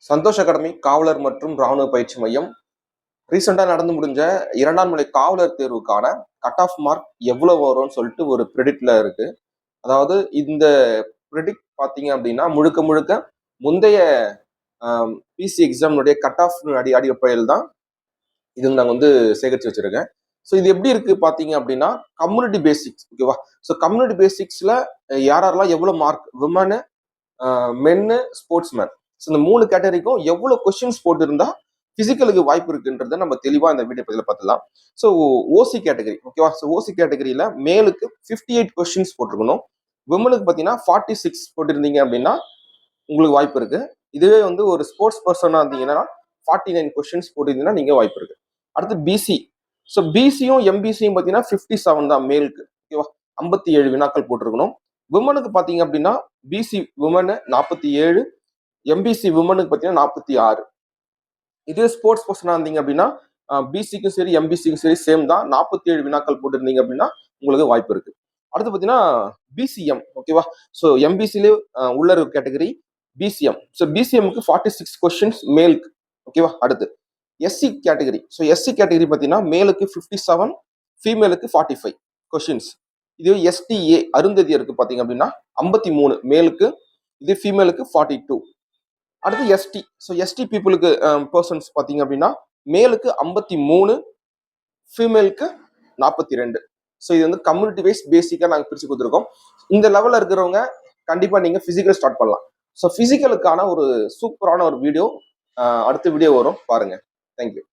Santhosh academy காவலர் மற்றும் ராணுவ பயிற்சி மையம் ரீசெண்டா நடந்து முடிஞ்ச 2ஆம் நிலை காவலர் தேர்வுக்கான கட் ஆஃப் மார்க் எவ்வளவு வரும்னு சொல்லிட்டு ஒரு ப்ரெடிக்ட்ல இருக்கு. அதாவது இந்த ப்ரெடிக்ட் பாத்தீங்க அப்படின்னா முழுக்க முழுக்க முந்தைய பிசி எக்ஸாமுடைய கட் ஆஃப் அடிப்படையில் தான் இது நாங்கள் வந்து சேகரித்து வச்சிருக்கேன். ஸோ இது எப்படி இருக்கு பாத்தீங்க அப்படின்னா கம்யூனிட்டி பேசிக்ஸ், ஓகேவா? ஸோ கம்யூனிட்டி பேசிக்ஸ்ல யாரெல்லாம் எவ்வளோ மார்க், விமனு, மென்னு, ஸ்போர்ட்ஸ்மேன், ஸோ இந்த 3 கேட்டகரிக்கும் எவ்வளோ கொஸ்டின்ஸ் போட்டிருந்தா பிசிக்கலுக்கு வாய்ப்பு இருக்குன்றத நம்ம தெளிவாக இந்த வீடியோ பதிவில் பார்த்துலாம். ஸோ ஓசி கேட்டகரி, ஓகேவா? ஸோ ஓசி கேட்டகரியில மேலுக்கு 58 கொஸ்டின்ஸ் போட்டிருக்கணும். விமனுக்கு பார்த்தீங்கன்னா 46 போட்டிருந்தீங்க அப்படின்னா உங்களுக்கு வாய்ப்பு இருக்கு. இதுவே வந்து ஒரு ஸ்போர்ட்ஸ் பர்சனாக இருந்தீங்கன்னா 49 கொஸ்டின்ஸ் போட்டிருந்தீங்கன்னா நீங்க வாய்ப்பு இருக்கு. அடுத்து பிசி. ஸோ பிசியும் எம்பிசியும் பார்த்தீங்கன்னா 57 தான் மேலுக்கு, ஓகேவா? 57 வினாக்கள் போட்டிருக்கணும். விமனுக்கு பார்த்தீங்க அப்படின்னா பிசி விமனு 47, எம்பிசி விமனுக்கு பார்த்தீங்கன்னா 46. இதே ஸ்போர்ட்ஸ் பர்சனாக இருந்தீங்க அப்படின்னா பிசிக்கும் சரி எம்பிசிக்கும் சரி சேம் தான், 47 வினாக்கள் போட்டிருந்தீங்க அப்படின்னா உங்களுக்கு வாய்ப்பு இருக்கு. அடுத்து பார்த்தீங்கன்னா பிசிஎம், ஓகேவா? ஸோ எம்பிசிலே உள்ள இருக்க கேட்டகரி பிசிஎம். ஸோ பிசிஎம்க்கு 46 கொஸ்டின்ஸ் மேலுக்கு, ஓகேவா? அடுத்து SC category. So SC category பார்த்தீங்கன்னா மேலுக்கு 57, ஃபீமேலுக்கு 45 கொஸ்டின்ஸ். இது எஸ்டிஏ அருந்ததியருக்கு பார்த்தீங்க அப்படின்னா 53 மேலுக்கு, இது ஃபீமேலுக்கு 42. அடுத்து எஸ்டி. ஸோ எஸ்டி பீப்புளுக்கு பர்சன்ஸ் பார்த்தீங்க அப்படின்னா மேலுக்கு 53, ஃபீமேலுக்கு 42. ஸோ இது வந்து கம்யூனிட்டி வைஸ் பேசிக்காக நாங்கள் பிரித்து கொடுத்துருக்கோம். இந்த லெவலில் இருக்கிறவங்க கண்டிப்பாக நீங்கள் ஃபிசிக்கல் ஸ்டார்ட் பண்ணலாம். ஸோ ஃபிசிக்கலுக்கான ஒரு சூப்பரான ஒரு வீடியோ அடுத்த வீடியோ வரும், பாருங்க. தேங்க்யூ.